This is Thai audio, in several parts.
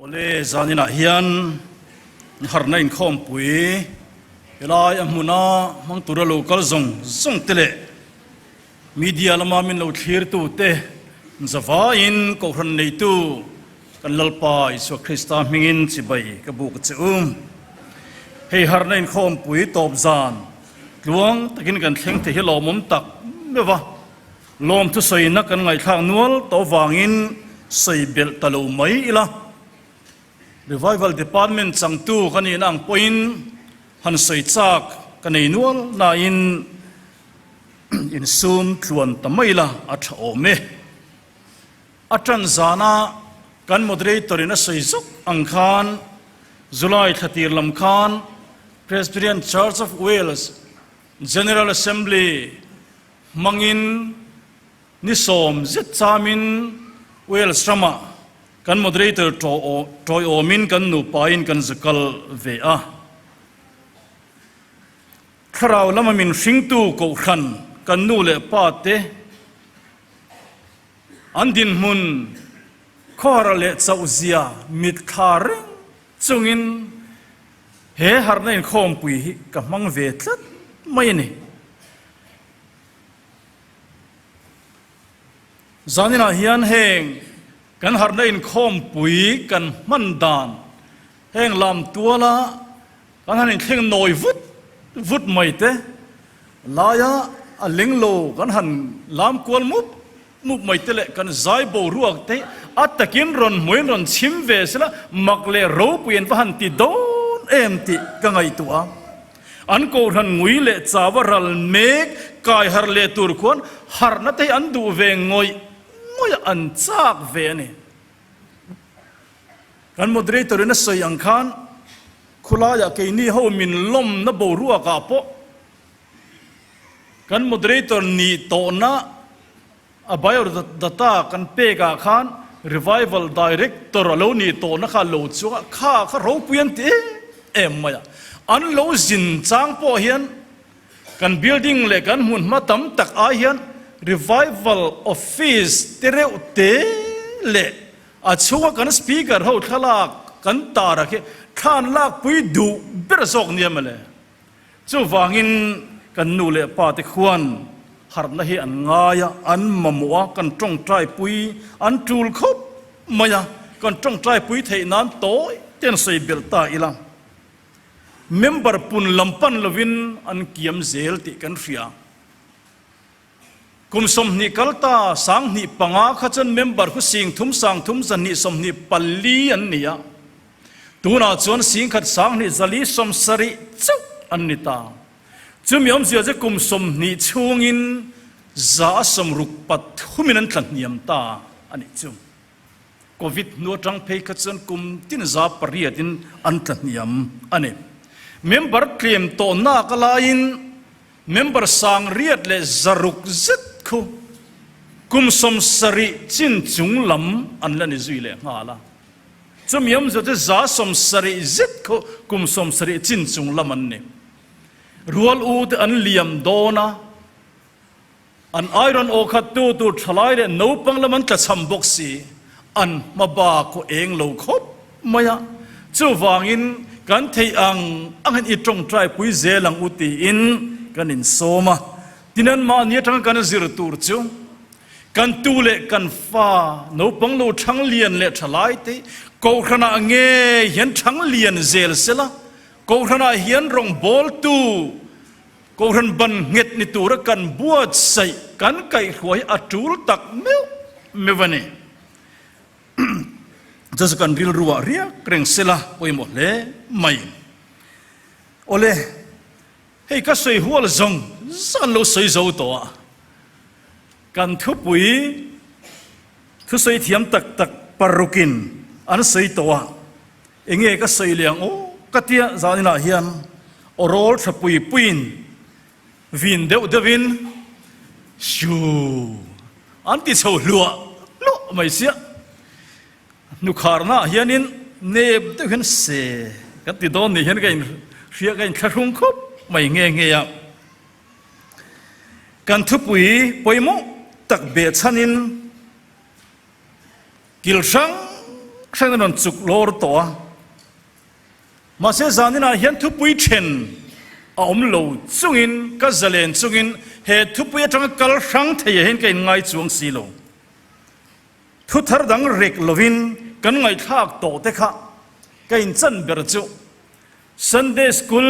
โอเลจานินาฮิยันหาร์นัยข้อมปุยเวลาอัมมุนามังตุระโลกัลซงเตเลมีเดียละมามินเราเทียร์ตูเตนซาฟาอินก็รันในตูกันลลปาอิสุคริสต์มิงินสิบายกับบุกเจ้าให้หาร์นัยข้อมปุยตอบจานหลวงตะกินกันเข่งที่ให้เรามุมตักเมื่อวะลมทุสัยนักกันไงทางนวลตัววางินใส่เบลตะลุไม่ละRevival Department จังตู้กันนี่นั่งพอยน์หันใส่จากกันในนัวน่าอินซูมทวนทำไมล่ะอัฐโอเมอัฐันจานากันโมเดเลตอรินใส่ซุกอังคารจุลัยขัดตีร์ลำคาน Presbyterian Church of Wales General Assembly มังอินนิสอมจิตจามินเวลส์รามากันโมเดเลเตอร์ทอยโอมินกันนูปาอินกันสกัลเวอาคราวละมันมินสิงตูโกขันกันนูเลปาเตอันดินมุนขอระเลเจ้าเสียมิดคาร์จงอินเฮฮาร์นัยข้อมปุยกับมังเวทัดไม่เนี่ยจานินาฮิยันเฮงกันหาได้อินข้อมปุยกันมันดานแห่งลำตัวละกันหันเข่งหน่อยวุดไม่เตะลายะเล็งโลกันหันลำกวลมุบไม่เตะเลยกันใจโบรัวเตะอัตตะกินรอนมวยรอนชิมเวสละมักเลรูปเย็นพันติโดนเอ็มติกังไงตัวอันโกรันงุยเลจาวรัลเมกกายฮาร์เลตุรควนฮาร์นัตอันดูเวงงอยอันจากเวนี่กันโมเดเลเตอร์นั้นใส่ยังคันคุลายาเกนี่เขามินล้มนับรัวกาปกันโมเดเลเตอร์นี่โตนะอบายร์ดัตตากันเปกาคัน Revival Director เรานี่โตนะข้าโลจัวข้าเราเปลี่ยนตีเอ็มมาอันเราจินจางพอเฮียนกัน building เล็กกันหุ่นมาตั้มตักอาเฮียนRevival Office เตเรอุเตเลอาชัวกันสปีกเกอร์เขาทลากกันตาระเคข้านลากปุยดูเบรสอกเนี่ยมาเลยจู่วางินกันนูเลปาติควันหาร์นาฮีอันงายอันมัมวะกันจ้องใจปุยอันจูลคบมายกันจ้องใจปุยเทนันโตเต็นใส่เบลตาอีลังเมมเบอร์ปุ่นลำปันลวินอันเกียมเซลติกันเฟียกุมสมนิกัลตาสังนิปังอาขจันเมมเบอร์คุสิงทุมสังทุมจันนิสมนิปัลลีอันนี้ตูน่าจวนสิงขัดสังนิจลีสมสริจุอันนี้ตาจุมยอมเสียจะกุมสมนิช่วงินจ้าสมรุกปัดหุมินันทันเนียมตาอันนี้จุมโควิดนัวจังเพยขจันกุมตินจ้าปริยัตินอันทันเนียมอันนี้เมมเบอร์เคลมโตน่ากลายินเมมเบอร์สังเรียดเลจารุกจิตกุมสมสริจินจุงลำอันละนิจุยเลงาละจำยามจะจ้าสมสริจิตกุมสมสริจินจุงลำมันเนี่ยรัวลูดอันเลียมโดนะอันไอรอนโอคัดตูทลายเลยนูปังละมันจะทำบกสีอันมาบาก็เองโลคบมายะจู่วางินกันเทียงอันอิตรงใจปุยเจลังอุติอินกันอินโซมาที่นั่นมาเนี่ยทั้งกันซิรตูร์จูกันตูเล่กันฟ้าโนปังโลทั้งเลียนเล่ทลายตีกูขณะเงี้ยเห็นทั้งเลียนเซลเซล่ะกูขณะเห็นรองบอลตูกูขณะบันเงตนิตูระกันบวชใส่กันไก่หวยอัจูลตักเมื่อวันนี้จะสกันริลรัวเรียเกรงเซล่ะไปหมดเลยไม่โอเล่ให้ก็ใส่หัวละจงสันโลใส่เจ้าตัวกันทุบปุยทุใส่เทียมตักปารุกินอันใส่ตัวเองก็ใส่เลี้ยงโอ้ก็เตี้ยจานินาเฮียนโอโรลทับปุยปุยนวินเดวินชูอันที่เจ้าลัวไม่เสียนุขารน่าเฮียนินเนบเดวินเสกันที่โดนนี่เห็นกันเสียกันขรุ่งคบไม่เงี้ยกันทุบปุยปุยมุตักเบียชันินกิลชัง ข้างนั้นจุกโลรตัวมาเสียจานี่นะเห็นทุบปุยเชนอมโลจุงินก็จะเล่นจุงินเหตุทุบปุยจังกัลสังเทียเห็นกันไงจวงสีโลทุทารดังเร็กลวินกันไงทากโตเตคะกันจันเบรจูซันเดย์สคูล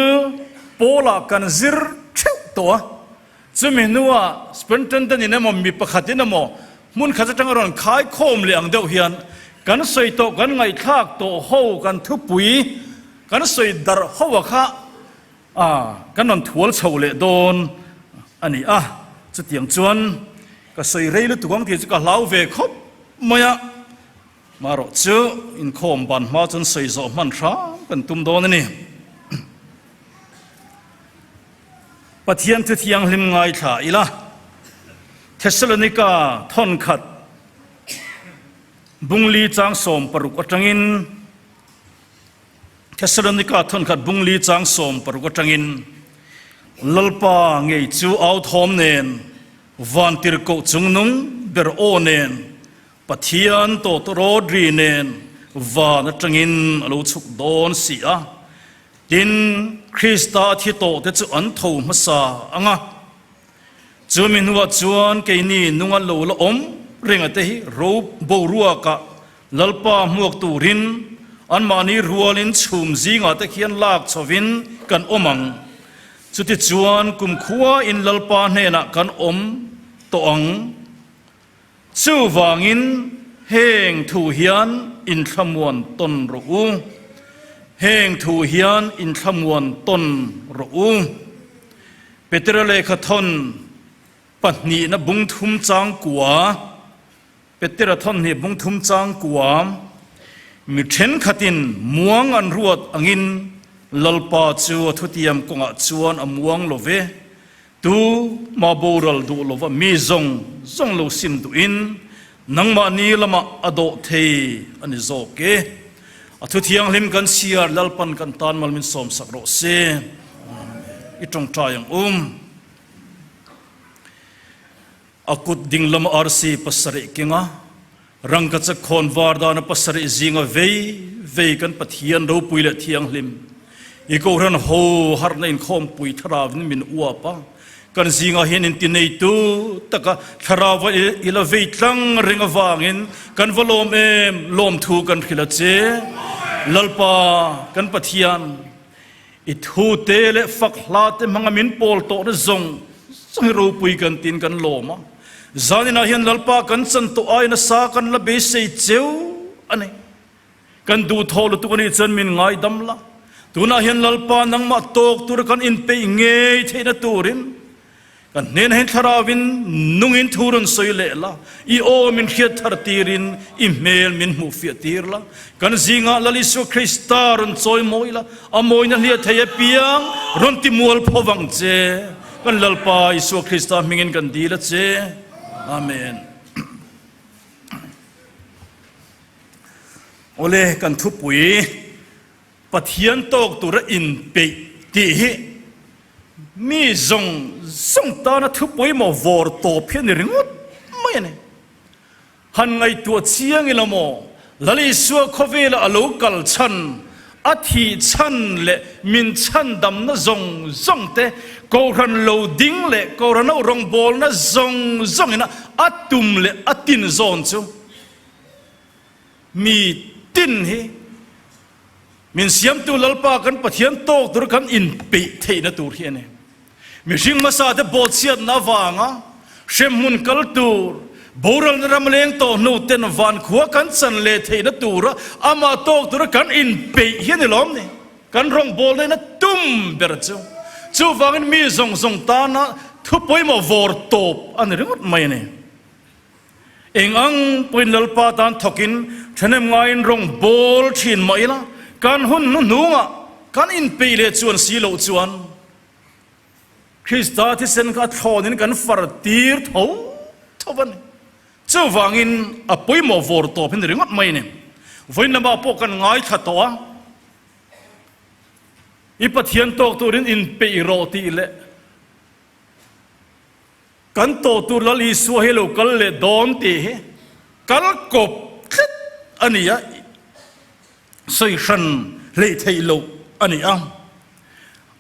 โปลากันซิร์ชิวตัวจะมีนัวสเปนตันตันนี่นะมันมีประคัตินะโมมุนข้าจะจังรอนขายโคมเลี้ยงเดียวเฮียนกันสวยโตกันไงทากโตโฮกันทุบปุยกันสวยดาร์โฮวะค่ะกันนอนถั่วเฉาเละโดนอันนี้จะเตียงจวนก็สวยเรื่อยตัวของที่จะก็เล่าเวคบมายมารอเจออินโคมบันมาจนสวยโจมันช้าเป็นตุ้มโดนนี่ปะเทียนที่เทียงลิมไงถ่ายละเทสโลนิกาทอนขัดบุงลีจางสมปรุกจังอินเทสโลนิกาทอนขัดบุงลีจางสมปรุกจังอินลลปาเงยจูเอาทอมเนนวันติรโกจุงนุงเบรโอเนนปะเทียนโตตโรดรีเนนวานจังอินลูชุกโดนเสียดินคริสตาที่โตเตจุอันทูมาสาอ่ะจูมินหัวจวนเกนี่นุ่งลูละอมเร่งเตหิรูปบูรัวกะลลปาหมวกตูรินอันมานีรัวลินชุมจิงอาเตเขียนลากชวินกันอมังสุดที่จวนกุมขัวอินลลปาเนนักกันอมตองจูวางินเฮงทูเฮียนอินขมวนตนรูเฮงทูเฮียนอินขมวนตนรูเปเตรเลขทนปัจนีนบุงทุมจางกัวเปเตรทนนี่บุงทุมจางกัวมีเช่นขัดินม่วงอันรวดอังินลลปาจูทุติยมกงอาจวนอม่วงโลเวตูมาโบรัลดูโลวมีจงโลสินดูอินนังมานีละมาอโดเทอันนี้โจเกทุติยงลิมกันเสียลลปันกันตานมัลมินสมสักโรเซอีตรงใจยังakut ding lam arsi pasari kinga rangka cha khon war da na pasari zinga vei kan pathian ro puile thiang lim iko ran ho har na in khom pui tharav ni min uwa pa kan zinga hin in tinei tu taka tharav ila vei tlang ringa wangin kan volom em lom thu kan khila che lalpa kan pathian I thu te le fak hla te mga min pol to na zong ro pui kan tin kan loma zanina hian lalpa kan chan to ai na sa kan la be sei cheu ani kan du thol tu ani chan min ngai dam la tuna hian lalpa nang ma tok tur kan in pe nge theina turin kan nen hen tharawin nungin thurun soile la I o min khiat thar tirin I mel min mu fi tir la kan zinga laliso kristarun choi moila amoina hlia thaya piang ron ti mual phowang che kan lalpa isu krista mingin kan dila che amen ole kan thu pui pathian tok tur in pe ti hi mi zong ta na thu pui mo vor to phian ringut mai ne han ngai tu chiang ilamo lali suwa khovela alo kal chan athi chan le min chan dam na zong te ko ran lo ding le ko ran rong bol na zong ina atum le atin zon chu mi tin hi min siam tu lalpa kan pathian tok tur kan in pe theina tur hi ne mi jing ma sa de bol siat na wanga shem mun kal tur boral na ramleng to no ten van khuwa kan chan le theina tur ama tok tur kan in pe hi ne lom ne kan rong bol na tum ber chu wangin mi zong ta na thu poi mo vor top an ringot mai ne eng ang puin lalpa tan thokin thenem ngain rong bol thin mai la kan hun nu nunga kan in pe le chuan si lo chuan Krista thi sen ka thonin kan far tir thoban chu wangin a poi mo vor top hin ringot mai ne voin na ba po kan ngai thatoa ipathian tok turin in pe ro ti le kan to tur lali su helo kal le don ti kal kop ania สวยชันเลยไทยโลอันนี้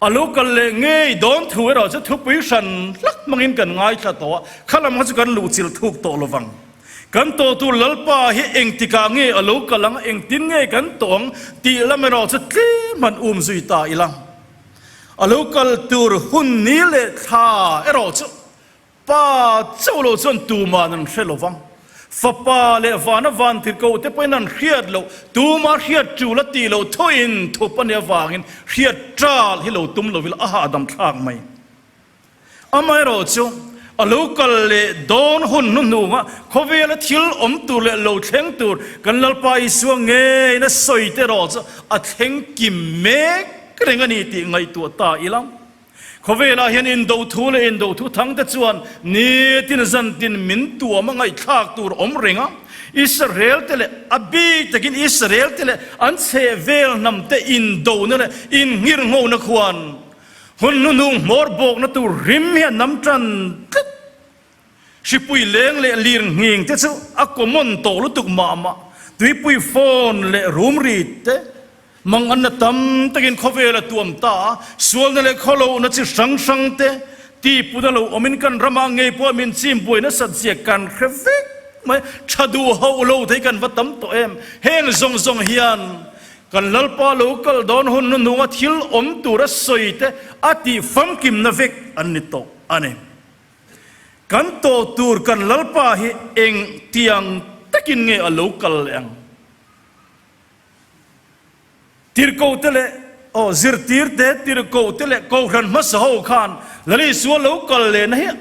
อาลูกกันเลยเงยโดนถือเราจะทุบวิชันลักมังอินกันง่ายชะตัวข้าลำมันจะกันลูจิลทุกโตลวังกันโตตัวลลปาเฮเองติกาเงยอาลูกกันลังเองตินเงยกันตองตีละไม่เราจะตีมันสุยตาอีลังอาลูกกันตัวหุ่นนี้เลยท่าเราจะป้าเจ้าเราจนตัวมานั่นเชลวังฟ้าป่าเลวานวันที่เขาเตไปนั่นเขียดเราตัวมาเขียดจูละตีเราทอินทุบปัญญาวางินเขียดจ้าที่เราตุ้มเราวิลอาหาดำทางไหมไม่เราจูอาลูกเลโดนหุ่นนุ่นงะเขาเวลทิลตัวเลเราเทงตัวกันลไปสวงเงยนะสวยแต่เราจะอัดเทงกิมเมกเรื่องนี้ตีไงตัวตาอีลังเขาเวลาเห็นอินโดทูเลอินโดทูทั้งแต่ส่วนนี่ตินจันตินมินตัวมังไงทากตัวอมเริงอิสราเอลเตเลอบีตะกินอิสราเอลเตเลอันเซเวลนำแต่อินโดนั่นแหละอินหิร์งนักขวานหุ่นนุ่งมอร์บอกนะตัวริมเฮียน้ำจันชิปุยเลี้ยงเละลีร์หิงเตสุอักมอนโตลุตุกมาตุยปุยโฟนเละรูมรีเตมังอันนั้นตั้มตะกินข้าวเวลตัวมตาส่วนนั่นเลยข้าวเรานั่นจะสังเตตีปุนั่นเราอมินกันรำมังไงพวกมินซิมป่วยนั่นสัตย์เสียกันเครฟิกไม่ชาดูเขาเราที่กันว่าตั้มตัวเอ็มเฮงซงเฮียนกันลัลปาลูกกันโดนหุ่นนุ่งว่าทิลตัวรัสสวยเตอติฟังกิมนาเวกอันนี้โตอันนี้กันโตตัวกันลัลปาเฮเองเตียงตะกินไงอลูกกันเองทีร์โกเตเลซิร์ทีร์เตทีร์โกเตเลโกขันมัสฮาวขันแล้วนี่ส่วนลูกกันเลยนะเฮีย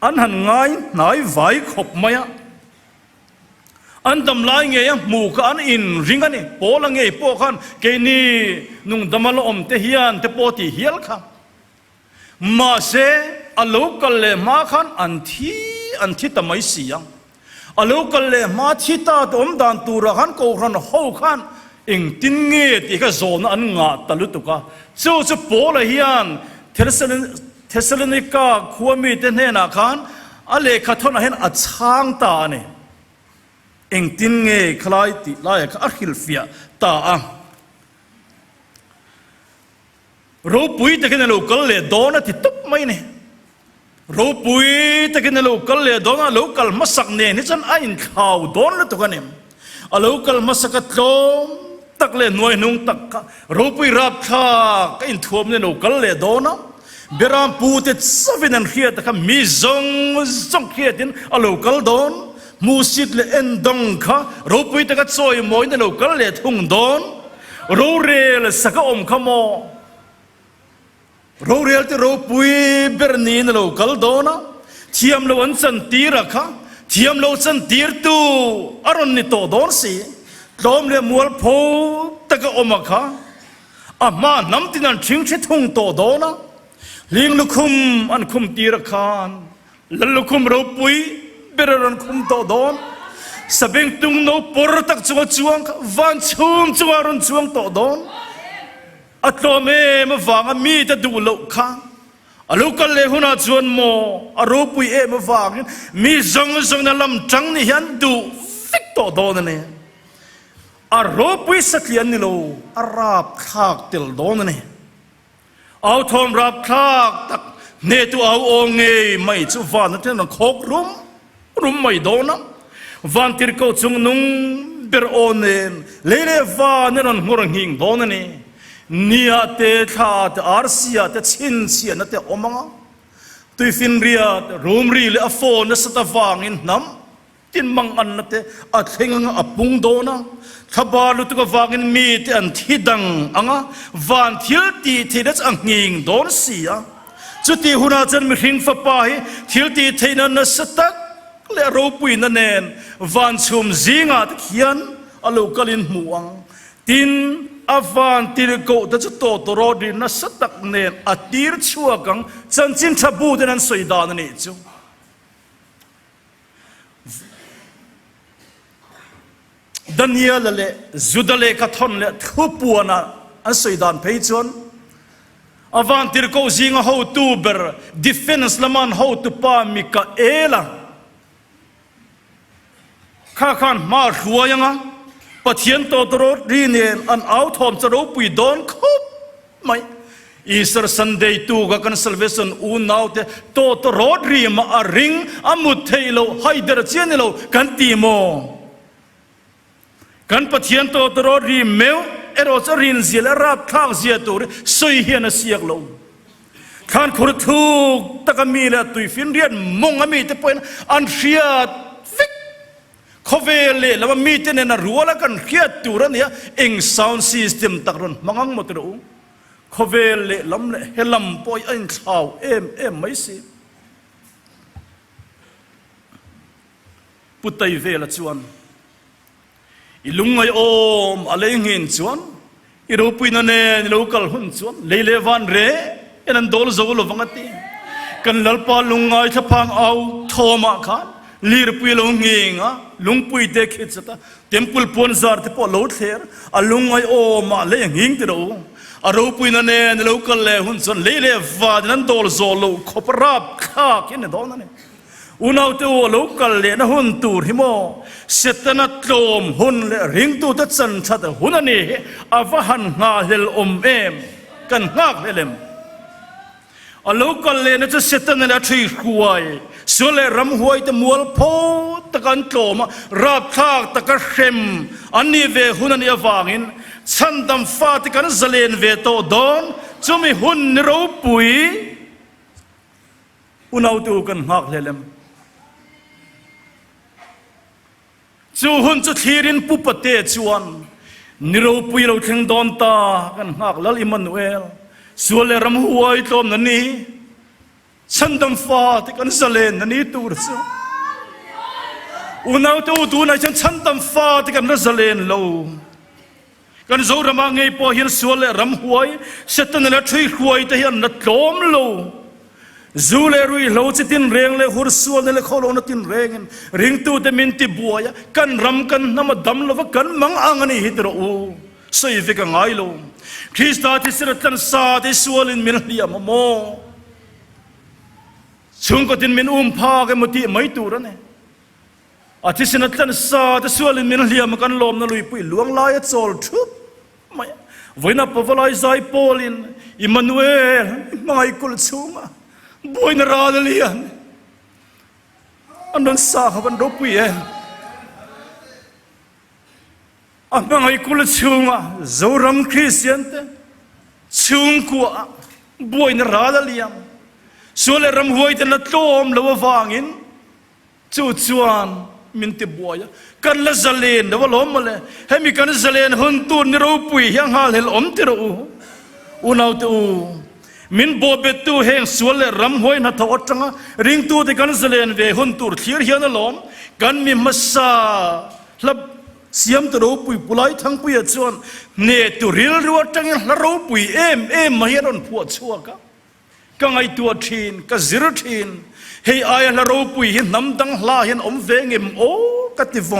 อันหันง่ายนายไว้ขบมาอันดำลายเงี้ยหมู่กันอินริงกันนี่โปลังเงี้ยโปขันเกนี่นุ่งดำมาลอมเตฮียนเตโปตีเฮียลขันมาเสอลูกกันเลยมาขันอันที่ทำไมเสียงอลูกกันเลยมาที่ตาตัวมดันตัวขันโกขันฮาวขันเองตินเงี้ยที่ก็โซนอันงาตลุตุกะเจ้าจะโปละเฮียนเทสเลนิกาขวามีเตนเฮนักขันอะไรขัดทนเห็นอัดช่างตาเนี่ยเองตินเงี้ยคลายติลายก็อัคิลฟิยตารูปุยตะกินลูกกเลยโดนที่ตุบไม่เนี่ยรูปุยตะกินลูกกเลยโดนลูกกลมาสักเนี่ยนี่ฉันอินข่าวโดนแล้วตุกันเนี่ยลูกกลมาสักโตตักเลยหน่วยนุ่งตักรูปุยรับข้าก็อินทวมเนี่ยลูกกเลยโดนเบรามปูติดสวินันเขียดก็มีซงเขียดินลูกกลโดนมูสิดเลยเอ็นดงข้ารูปุยตะกัดซอยมวยเนี่ยลูกกลเลยทุ่งโดนรูเรลสักอมขโมรูเรียลที่รูปุยเบรนีนเราคัลโดนะเทียมเราอันสันตีรักฮะเทียมเราสันตีร์ตูอารมณ์นี่โตโดนสิโดมเรียมัวโพตะกอมักฮะมาน้ำที่นั่นชิงชิทุ่งโตโดนะลิงลุคุมอันคุมตีรักฮานลลุคุมรูปุยเบรรันคุมโตโดนสเปงตุงโนปรตักจวงวันชุมจวารุนจวงโตโดนอัตโตเมมาฟังมีแต่ดูโลกะลูกกันเลยหุนาจวนโมอรูปุยมาฟังมีจงนั่นลำจังนี่ยันดูฟิกโตโดนเนี่ยอรูปุยสักยันนี่โลอาราบขากติลโดนเนี่ยเอาทอมรับขากตักเนตุเอาองเงยไม่จุวานนั่นที่นั่นโคกรุมไม่โดนนะวันที่เขาจงนุ่งเบรโอเนนเลเลวานนั่นงรหิงโดนเนี่ยนี่อาเตชาเตอาร์ซีอาเตชินเสียนั่นเตอมังตุยฟินเรียดรูมรีเลอโฟนสตาฟังอินน้ำตินมังอันนั่นเตอัดเฮงอับปุงโดนะขบาลุตุกฟังอินมีเตอันที่ดังอังวันทิลตีที่นั่นอังหิงโดนเสียจุดที่หุนาจันมีหิงฟ้าไปทิลตีที่นั่นนัสตักเลรูปุยนั่นเองวันชุมจิงอาตเขียนอลูกลินหมวงตินอาวันที่เราจะโตตัวรอดีนัสตักเนนอดีตชัวกังจันจินทับูดนั้นสวยดานนี่จูดันเยลเล่จุดเล่กัทอนเล่ทุบปัวนะอันสวยดานเพย์จวนอาวันที่เราจิงเอาตูเบอร์ดิฟเฟนส์ละมันเอาตูปามิกาเอล่าข้าขันมาชัวยังไง ปะเทียนโตตรดรีเนนอันเอาทอมจะรู้ปุยดอนครบไหมอีสต์ซันเดย์ตูกับกันซัลเวชันอูนาวเตโตตรดรีมาอาริงอามุดเทโลไฮเดรเจนโลกันตีโมกันปะเทียนโตตรดรีเมลเอโรจะรินเสียและรับข้าวเสียตัวสวยเฮียนเสียกโลขันขุดทุกตะกมีและตุยฟินเรียนมงมีแต่เป็นอันเชียฟิกคอเวเลแล้วมีแต่เนนรัวแล้วกันเขียตัวเนี่ยเองซาวน์ซิสเต็มตะกรุนมังมตรูคอเวเลลำเล่เฮลัมปอยเอ็นข่าวเอ็มไม่สิปุตไตเวลจวนอีลุงไอโอมอะไรเงินจวนอีรูปุยนันเองลูกลหุ่นจวนเลวันเร่เอ็นโดลโซลฟังตีกันลลปาลุงไอทับพังเอาโทมาขันลีรปุยลุงเองอ่ะลุงปุยเด็กฮิตสตาเต็มปุลปนซาร์ที่พอโลดเทอร์อ่ะลุงไอโอมาเลยหิงติโรอ่ะรูปุยนันเองลูกเลหุ่นจวนเลวาดนั้นโดลโซโลขบรับข้ากินเนี่ยโดนนั่นเองอุณเอาตัวลูกเลนะหุ่นตูริโมเสตนัดลมหุ่นเลริงตูตัดสันชัดหุ่นนี่อาวหันงาเฮลเอ็มกันงาเฮลมอลูกเลนะจะเสตนัดที่หวยส่วนเลรำหวยแต่มัวโพตะกันโตมารับทากตะกันเข็มอันนี้เวหุ่นนี่อวังินฉันดำฟ้าตะกันเจริญเวโตดอนจะมีหุ่นรูปุยอุณเอาตัวกันงาเฮลมจูหุ่นจะทีรินปุปเตจวนนิโรปุยเราแข่งดอนตากันหักลลอิมันเวลส่วนเลรำหัวไอตอมนันนี้ฉันดำฟ้าที่กันเสลนนันนี้ตูร์ซอุณเอาตัวดูนายฉันดำฟ้าที่กันเสลนโลกันโจรมาไงพอเห็นส่วนเลรำหัวเสตันเลทรีหัวที่เห็นนัดล้มโลจูเลรุยเราจะตินเร่งเลยหัวส่วนเลยเขาเราตินเร่งริงตูเตมินติบัวyaกันรำกันน้ำดำลวกันมังอังนี่ฮิตระอูสวยฟิกง่ายโลคริสต์ที่สิรตันซาที่ส่วนมินเลียมโมชุงก็ตินมินพากันมุติไม่ตูระเนี่ยอาทิสิรตันซาที่ส่วนมินเลียมกันลมนั่นลุยปุยหลวงลายโซลทุบไม่วันนั้นพอวลายใจโปลินอิมานูเอลไม่กุลชุงบอยนราดเลียนอันนั้นสาขบันรบปีอันนั้นไอ้กุลชุงอ่ะโจรัมคริสเตียนเตชุงกัวบอยนราดเลียนส่วนรำหวยแต่ละโตมละว่าฟังอินจูจวนมินติบวยกันละจะเลนละว่าล้มมาเลยให้มีกันจะเลนหุ่นตูนรูปุยยังหาเลอมติรูอุณเอาตูมินโบเบตูเฮงส่วนเลรำหวยนัทวัดจังริงตูที่กันเสลนเวหุ่นตูร์เทียร์เฮียนล้อมกันมีมัสซาลับเสียมตรูปุยปุไลทั้งปุยจวนเนตุริลรัวจังละรูปุยเอ็มมาเฮียนพวดชัวกะกังไอตัวทีนกะซิรทีนเฮียไอละรูปุยหินน้ำดังลาหินอมเวงเอ็มโอกะติฟ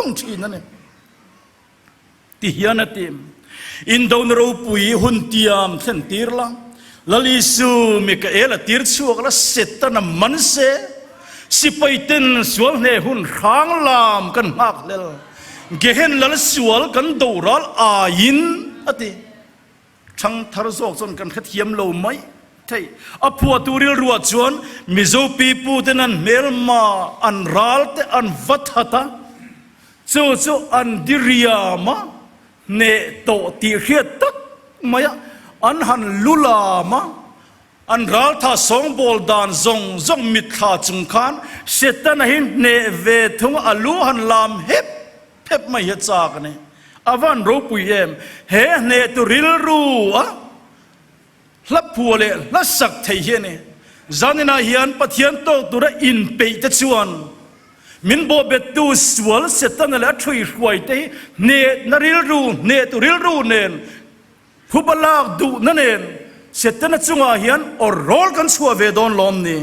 งทีนั่นเองที่เฮียนติมอินโดนรูปุยหุ่นเตียมเส้นตีร์ลังลลิสูมิกเอลตีร์ชัวกละเสตนมันเสสิไปเต้นสวลเนหุ่นข้างลามกันมากเลยเกเห็นลลสวลกันดูรัลอายินอติช่างทารสอกจนกันขัดเทียมโลไหมใช่อภัวตูริลรัวจวนมิโซปีปูเตนันเมลมาอันรัลเตอันวัฏตาโจอันดิริยามะเนโตตีเฮียตักมายอันหันลุลามะอันรัลท่าสองบอลดานจงมิดขาจุงคานเสตันหินเนเวทุงอลูหันลามเฮบไม่เห็นจากนี่อวันรูปุยเอ็มเฮเนตุริลรูอะลับผัวเลยลับสักเทียนี่จานินาเฮียนปะเทียนโตตัวระอินเปย์ตะชวนมินโบเบตูสวลเสตันละช่วยช่วยเตเนนริลรูเนตุริลรูเนนผู้บลากดูนั่นเองเสตันจุงอาเฮียนอรอลกันชัวเวดอนลอมนี่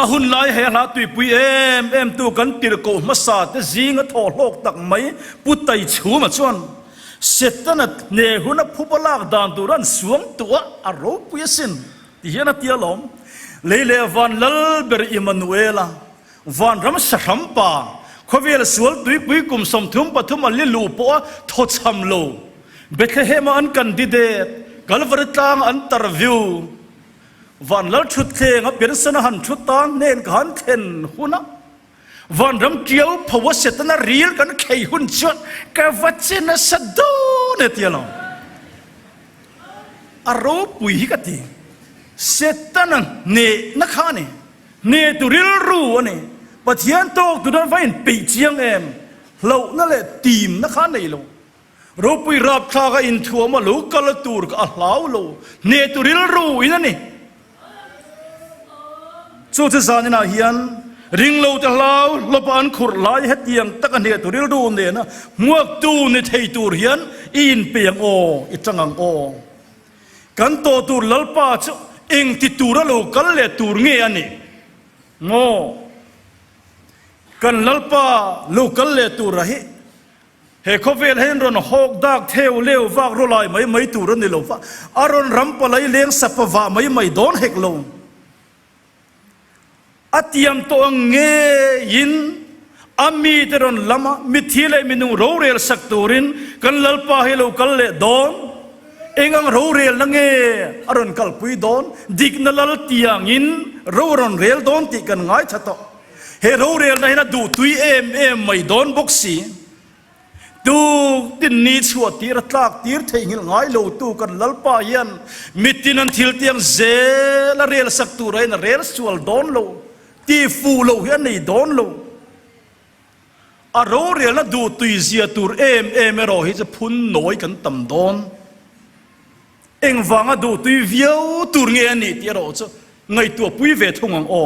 อาหุ่นไล่ให้หาตุยปุยเอ็มตัวกันติรโกมาสาดจีงทอโลกตักไม่ปุตไตชูมาชวนเสตันเนหุนผู้บลากดานตัวรันสวงตัวอารมณ์ปุยสิน hian a tia lom leile van lal ber Emmanuela van ram sarampa khovel sual tui pui kum som thum pathum ali lu po tho cham lo Bethlehem an candidate galvartang interview van lal thut theng a person han thut tang nen kan then huna van ram tiau phawa setana real kan khei hun chot ka vachina sadu ne tialo aro pui hi kati setana ne nakhane ne turil ru ane pathian tok tu dan vain pe chiang em lo na le tim nakha nei lo ro pui rap tha ga in thua ma lo kal tur ka hlau lo ne turil ru ina ni chu chu sa ni na hian ring lo ta hlau lo pan khur lai het tiang tak ne turil ru ne na muak tu ne thei tur hian in piang o I changang o kan to tur lalpa chu eng ti tur lo kal le tur nge ani ngo kan lalpa local le tur rahi he khovel hen ron hok dak theu leu wak ro lai mai tur ni lo fa aron ram palai leng sapawa mai don hek lo atiam to nge yin ami teron lama mithile minu ro rel sak turin kan lalpa he local le don engang ro rel nange aron kal pui don dignalal tiang in ro ron rel don ti kan ngai thato he ro rel na hina du tui em mai don boxi tu tin ni chua tir tlak tir theingil ngai lo tu kan lalpa yan mitin an thil tiang ze la rel sak tu rai na rel sual don lo ti fu lo hian nei don lo a ro rel na du tui zia tur em ro hi cha phun noi kan tam don eng wanga du tui viau tur nge ni ti ro chu ngai tu pui ve thung ang o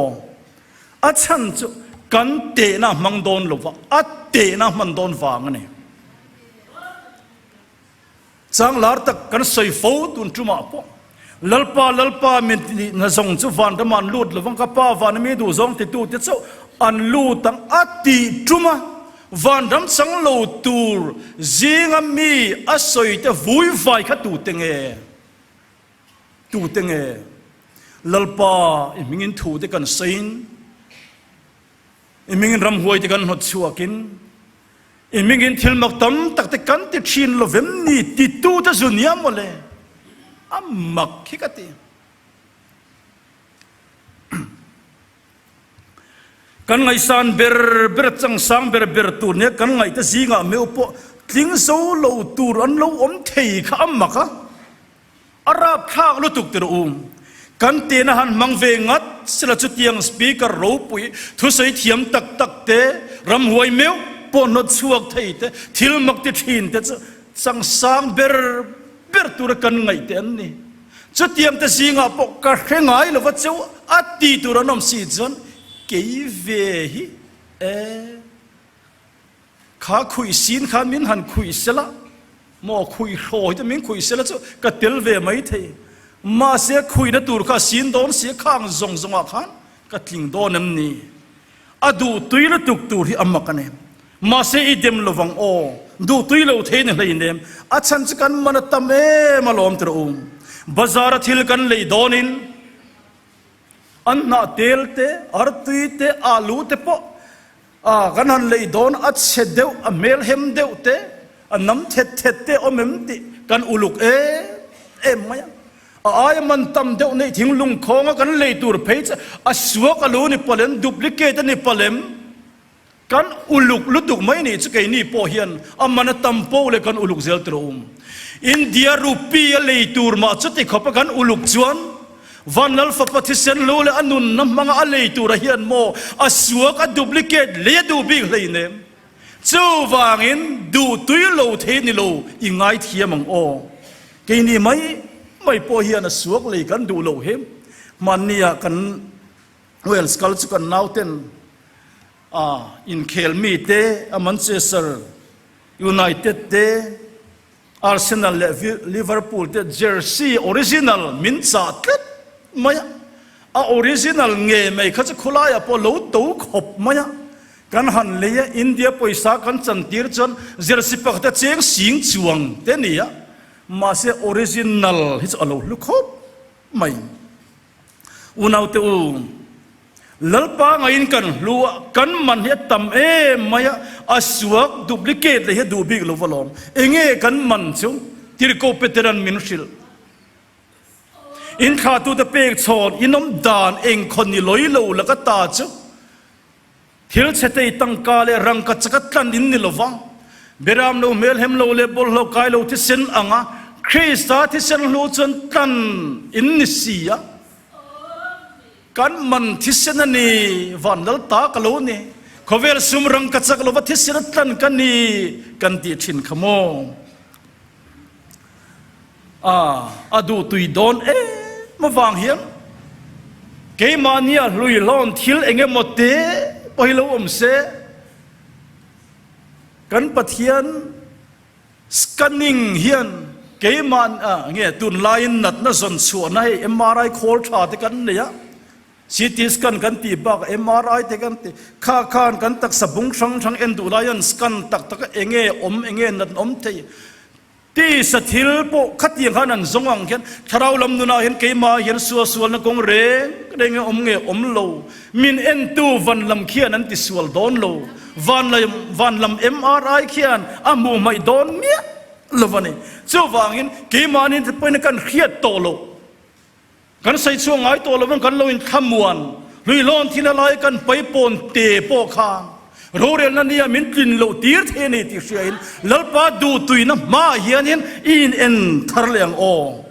a chan chu kan te na mang don lo wa a te na man don wang ne chang lar tak kan soi fo tun chuma po lalpa min na zong chu van da man lut lo wang ka pa van mi du zong ti tu ti chu an lu tang ati chuma van dam chang lo tur zinga mi a soi te vui vai kha tu tenge lalpa mingin thu te kan sein imingin ram huai te kan hot chuakin imingin thilmak tam tak te kan ti thin lovem ni ti tu ta zunia mole amak khikati kan ngai san ber chang sang ber tu ne kan ngai ta zinga me upo tling so lo tur an lo om thei kha amaka arab khak lu tuk ter kan te na han mang ve ngat sila chu tiang speaker ro pui thu sei thiam tak te ram huai meu po no chuak thei te thil mak ti thin te sang sang ber tur kan ngai te an ni chu tiam te singa po ka khengai lo wa chu ati tur anom si jon ke ve hi kha khui sin kha min han khui sela mo khui roi te min khui sela chu ka tel ve mai thei ma se khui na tur kha sin don se khang zong a khan ka tling don nam ni adu tuila tuk tur hi amakane ma se idem lovang o du tuilo thein hlei nem a chan kan man tame malom tro bazar thil kan lei donin anna tel te artui te alu te po kan han lei don at sedeu a mel hem deu te anam thet te omem ti kan uluk maya ay man tam deu nei thing lung khonga kan lei tur page a suak alu ni polen duplicate ni polem kan uluk lutuk mai ni chu ke ni po hian amana tam po le kan uluk zel trom india rupia lei tur ma chu ti khopa kan uluk chuan vanal fa pathisen lo le anun nam manga a lei tur hian mo a suak a duplicate le du big lei ne chu wangin du tuilo the ni lo ingai thiamang o ke ni mai po hian a suak lei kan du lo hem mania kan well skal chu kan nauten in Kelmi te Manchester United te Arsenal Liverpool te jersey original min cha tlet maya a original nge mai kha khula ya po lo to khop maya kan han le India poisa kan chantir chon jersey pak ta cheng sing chuang te nia ma se original his alo lu khop mai unaw te u lalpa ngain kan lua kan man he tam maya aswak duplicate le he du big lo valom enge kan man chu tirko peteran minshil in kha tu te pek chon inom dan eng khon ni loi lo la ka ta chu thil chete tangka le rang ka chakat tlan in ni lova beram no mel hem lo le bol lo kai lo ti sen anga Krista ti sen lo chon tan in ni sia kan man ti sen ni van dal ta ka lo ni khovel sum rang ka chak lo va ti sen tlan kan ni kan ti thin khamo adu tui don ma wang hiam ke mania lui lon thil enge mote pohilo se kan pathian scanning hian ke man nge tun line nat na zon chuan ai MRI khol tha te kan ne ya CT scan kan ti bak MRI te kan ti kha khan kan tak sabung sang endu lion scan tak enge nat te ti sathil po khatiang khanan zongwang khian tharau lam nuna hen keima hian sual na kong reng nge lo min en tu van lam khian an ti sual don lo van lam MRI khian amu mai don mia lovani chu wangin keima nin te poina kan khiat to lo kan sai chuang ai to lo kan lo in khamuan lui lon thilalai kan pai pon te po kha rorel na nia min tin lo tir the ni ti siain lalpa du tuina ma hianin in en tharleng o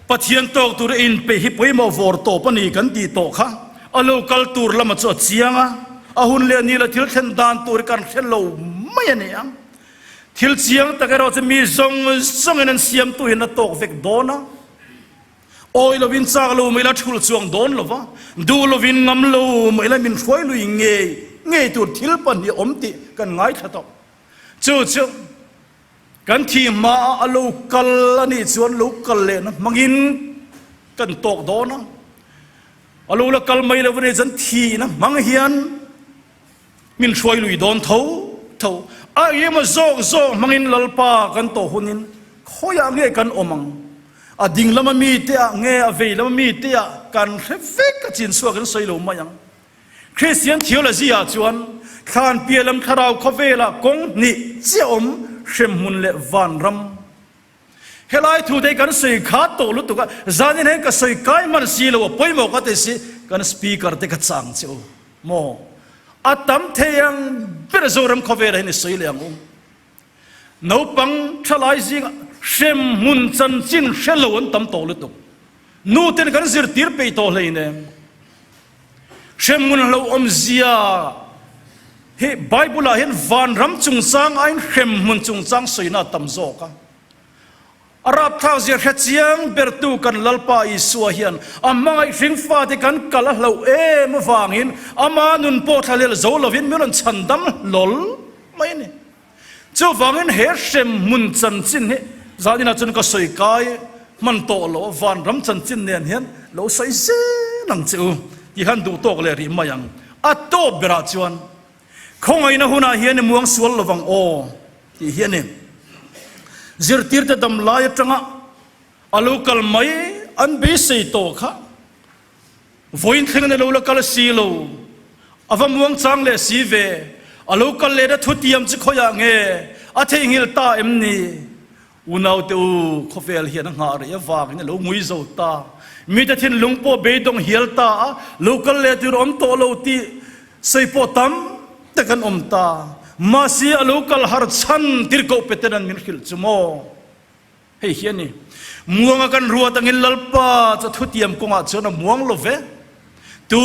pathian tok tur in pe hi poimo vor to pani kan ti to kha alo kal tur lama cho chianga ahun le ni la thil then dan tur kan hello mai ne ang thil chiang takero che mi zong en siam tu hin na tok vek dona oi lovin chak lo mai la thul chuang don lova du lovin ngam lo mai la min khoi lui nge tu thil pan ni omti kan ngai thato chu kan thi ma alo kal ani chuan lo kal le na mangin kan tok dona alo la kal mai la vane jan thi na mang hian min khoi lui don tho a yema zo mangin lalpa kan to hunin khoya nge kan omang ading lama mi te nge ave lama mi te kan refek ka chin suak kan soilo mayang Christian theology a chuan khan pialam kharau khovela kong ni cheom shem le van ram helai thu dei kan soi kha to lu tu ka zanin he ka soi kai man si lo poimo ka te si kan speaker te ka chang chu mo atam theyang bezoram khovela ni soi leang no pang thalai jing shem mun chan chin shelon tam to lu tu nu ten kan zir tir pe to leine shem mun lo zia he bible hen van ram chung sang ein shem mun chung sang soina tam zo ka arab thau zia khachiang bertu kan lalpa isua hian amai ring fa te kan kala lo ma wangin ama nun po thalel zo lovin melon chandam lol mai ne chu wangin he shem mun chan chin he zadina chun ka soi kai man to lo van ram chan chin nen hian lo soi se nang chu ti han du tok le ri mayang a to bra chuan khongai na huna hian muang sual lowang o ti hian ne zir tir te dam lai tanga alukal mai an be sei to kha voin theng ne lo la kal si lo avam muang chang le si ve alukal le da thutiam chi khoya nge a thengil ta em ni unaw te u khofel hian nga re wang ne lo ngui zo ta mi ta thin lungpo be dong hial ta local le tur om to lo ti sei po tam ta kan om ta ma si local har chan tir ko petenan min khil chumo hei hian ni muanga kan ruat angin lalpa cha thutiam konga chona muang lo ve tu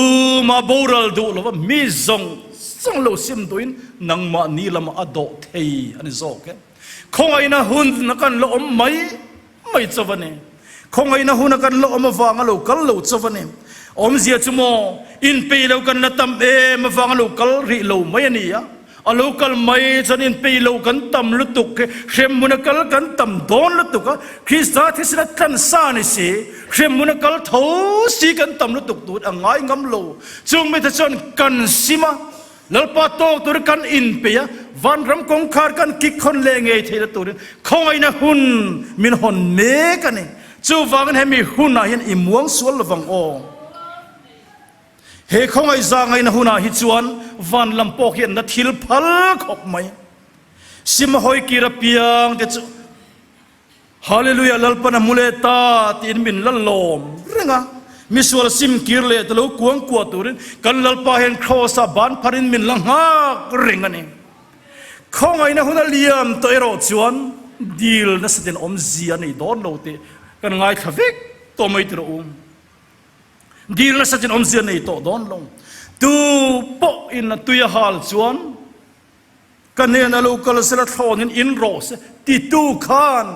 ma boral do lo mi zong lo sim doin nang ma ni lama ado thei ani zo ke khongai na hun na kan lo om mai chawane khongai na hun kan lo om wanga lo kal lo chawane om zia chumo in pe lo kan na tam ma wanga lo kal ri lo mai ani ya a local mai chan in pe lo kan tam lu tuk shem munakal kan tam don lu tuk Krista thisna kan sa ni si shem munakal tho si kan tam lu tuk tu angai ngam lo chung me tha chon kan sima lalpa to tur kan in pe ya van ram kong khar kan ki khon le nge the tur khongai na hun min hon me kan จูฟังเห็นมีหุ่นอาหินอิมวงสวนวังโอเฮคงไอจางไงนะหุ่นอาหิจวนวันลำปอกเห็นนัดทิลพัลขบไหมสิมหอยกีระเปียงเดจูฮาเลลูยาลัลปนามุเลตาตีนมินลัลลมเรื่องอะมิสวลซิมกิร์เลตลูกวงกัวตุรินกันลัลปาเห็นครอสบานพารินมินลังฮากเรื่องอันนี้คงไงนะหุ่นอาเลียมตัวเอโรจวนดีลนัสเดนอมเซียนี่โดนโลเตกันไงทวิกตัวไม่ตรงดีลนัสเดนอมเซียนี่ตัวโดนลงตูปออินตุยฮาลจวนกันเนี่ยนะลูกก็เลยสละทอนินอินโรสติตูขาน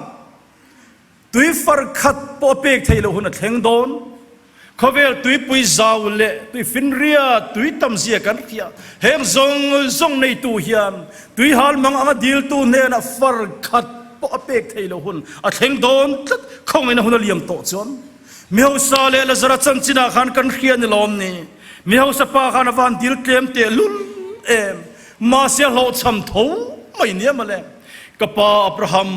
ตุยฟาร์คัดปอเปกไทยเราหุ่นเทงโดนเขาเวลตุยปุยจาวเล่ตุยฟินเรียตุยตั้มเสียกันเขียเฮงซงในตูเฮียนตุยฮาลมังอาดิลตูเนี่ยนะฟาร์คัดปอเปกไทยเราหุ่นเทงโดนคงไม่นะหุ่นเลี้ยงโตจวนมีเขาซาเลละจระจันจินาขันกันเขียนลมนี่มีเขาสปาขันวันดิลเตมเตลุลมาเสียโลดช้ำทูไม่เนี่ยมาเลยกับป้าอับราฮัม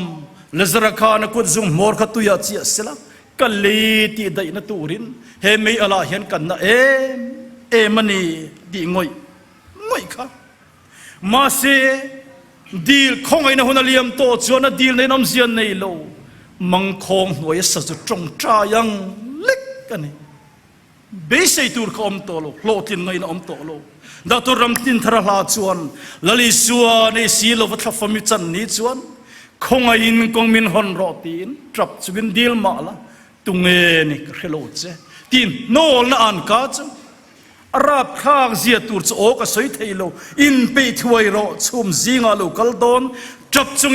เลซราคานกุดซุงมอร์ขตุยาเจียสละกัลลีตีได้นตูรินเฮไม่อะไรเห็นกันนะมันนี่ดีงอยค่ะมาเสียดีลคงไอ้นะหุ่นเลี้ยมโตจวนดีลในน้ำเสียในโลมังคงหน่วยสัจจงใจยังเล็กกันนี่เบสไอตูร์ขอมโตโลโลทินไงนะอมโตโลดาตุรำตินทระลาจวนลลิสวาในสีโลวัตฟมิจันนี้จวนคงอินคงมินฮอนรอตีนทรับสวินดีลมาละตุงเอนิกเรโลเจตีนโนลนะอันกาจอาราบข้างเสียตูร์โอก็สวยเทโลอินไปถวยรอชุมซิงาโลกัลดอนจับจง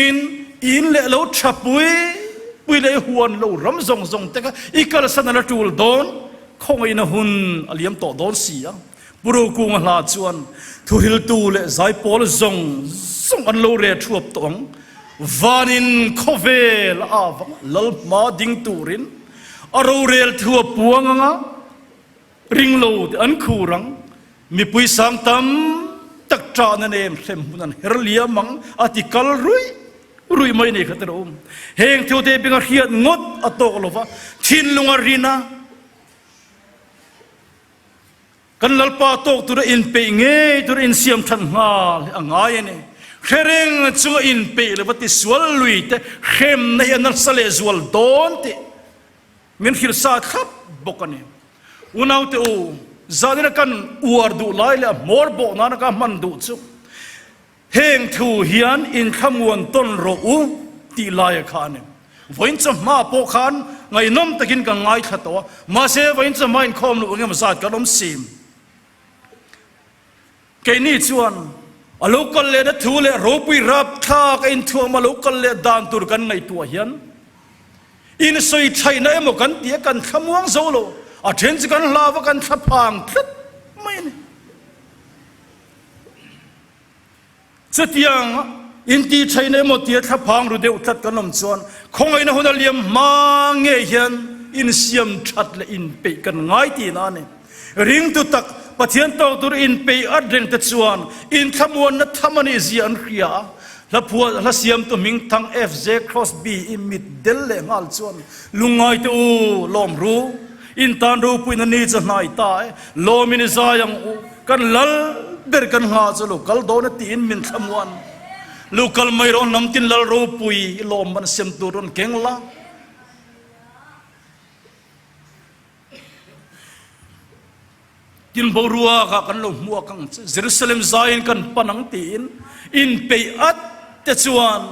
อินเลโลชับปุยเลยหวนโลรำซงแต่ก็อีกกระสันละจูลดอนคงอินหุ่นอเลียมโตดอนเสียปรูกุงลาจวนทุฮิลตูเลใจปอลซงอันโลเรทวบตงวานินโคเวลอาวังลลมาดิงตูรินอโรเรลทวบปวงงะริงโลดอันคูรังมีปุยสังตัมตักจานเนมเซมหุนันเฮรเลียมังอติกัลรุยไม่เนี่ยขัดรมเฮงเทวเทปิงเขียดงดอโตกลวะทินลุงอารีนากันลัลปาโตกตัวอินเปงเงตัวอินเสียมทันงาอ่างไงเนี่ยเฮรงจังอินเปเลยวัติสวลลุยแต่เข้มในอันนั้นสเลสวลโดนติมินฮิลซาครับบอกกันเนี่ยอุณเอาเตอจาดินกันอวดดูไล่เลยมอร์โบนานักมันดูจุเฮงทูเฮียนอินขมวนต้นโรอูตีไล่ขานเนี่ยวันจะมาโปขานไงน้ำตะกินกันไงขัดตัวมาเสียวันจะมาอินคอมลูกเงี้ยมาสัตว์กันน้ำซิมแกนี่ชวนอลูกกันเลยนะทูเลยรูปวิรับท่ากันทัวมาลูกกันเลยดานตุรกันในตัวเฮียนอินสวยไทยในหมกันเดียกันขมวงโซโลอาเทนส์กันลาวกันทับพังทัดไม่เนี่ยสุดยังอินตีไทยในหมดเดียทับพังรู้เดียวทัดกันน้ำชวนคงไอ้นะหุ่นเลี้ยมมาเงี้ยเฮียนอินเสียมชัดเลยอินเปกันง่ายตีนั่นเนี่ยริงตุตักปะเทียนโตตัวอินเปอัดเร่งตัดส่วนอินขมวนนัทธรรมนิเซียนเรียละพัวละเสียมตัวมิงทั้ง FJ Cross B อิมิดเดลเลงอัลส่วนลุงไงตัวลมรู้อินตันรู้ปุยนันนี่จะไหนตายลมินิซายังกันลัลเดินกันหาจะลูกกัลโดนตีนมินขมวนลูกกัลไม่ร้อนน้ำตินลัลรู้ปุยลมมันเสียมตัวรอนเก่งละกินบรัวกันลงมัวกันเยรูซาเล็มไซน์กันปนังตีนอินเปอัดเตจวน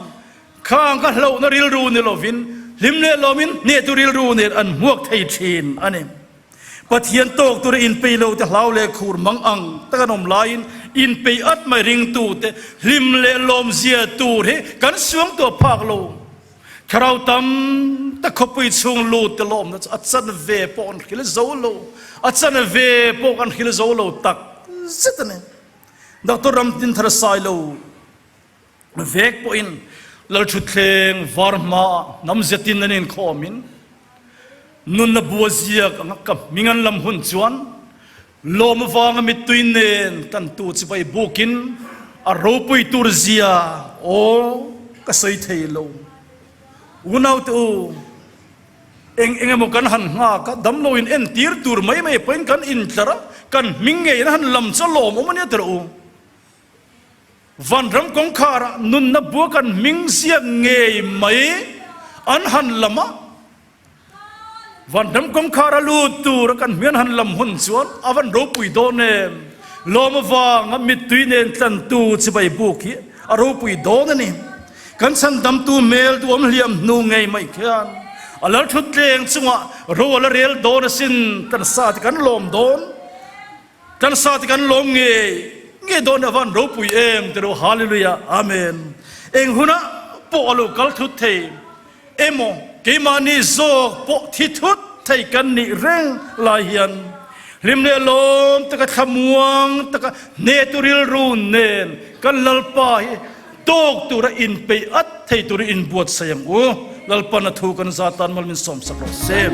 ข้างกันเรานริลรูเนลวินลิมเลลมินเนตุริลรูเนอันมวกไทยชีนอันนี้ปะเทียนโตกตัวอินเปโลแต่เราเลคูรมังอังตะกันอมลายอินเปอัดไม่ริงตูเตลิมเลลมเสียตูเรกันสวงตัวภาคโลคราวตั้มตะขบไปชงลูตลมนั่นอัดสันเวปอนคิลโซโลอัดสันเวปอนคิลโซโลตักสิตเนี่ยดอกตัวรำตินทรสายโลเวกปอินลลชุดเคงวาร์มาน้ำเจตินนั่นเองขอมินนุนนบัวเสียกับมิงันลำหุ่นจวนลมฟางมิตุยเนนกันตูจิไปบุกินอารมณ์ปุยตูรเสียโอ้ก็ใส่เทโลอุณเอาตัว เองมกันหันงาก็ดำโลอินเอ็นตีร์ตูร์ไม่เป็นกันอินทระกันมิงเงยหันลำจะลมมันเนี่ยตรูวันรำกงคาระนุนนับบัวกันมิงเสียงเงยไม่อันหันลำวันรำกงคาระลูตูระกันเมียนหันลำหุ่นสวนอวันรูปุยโดเนมลมวางมิตุยเนนตันตูจะไปบุกฮีอรูปุยโดนนี่กันสันดำตูเมลตัวมเลียมนูเงยไม่เขียนอลัลทุดเลงจังหวะรู้อลเรียลโดนสินตันสาติกันลมโดนตันสาติกันลมเงยโดนอวันรูปุยแต่รู้ฮาเลลูยาอาเมนเองหุนะปอลูกัลทุดเทเอโมเกมานิโซปอทิทุดไทยกันนี่เร่งลายยันลิมเนลมตะกะขมวงตะกะเนตุริลรูนเนนกันลลปายตกตุระอินไปอัดไทยตุระอินบวชเสียงโอ้ลลปานะทูกันซาตานมัลมินสมสักรเซม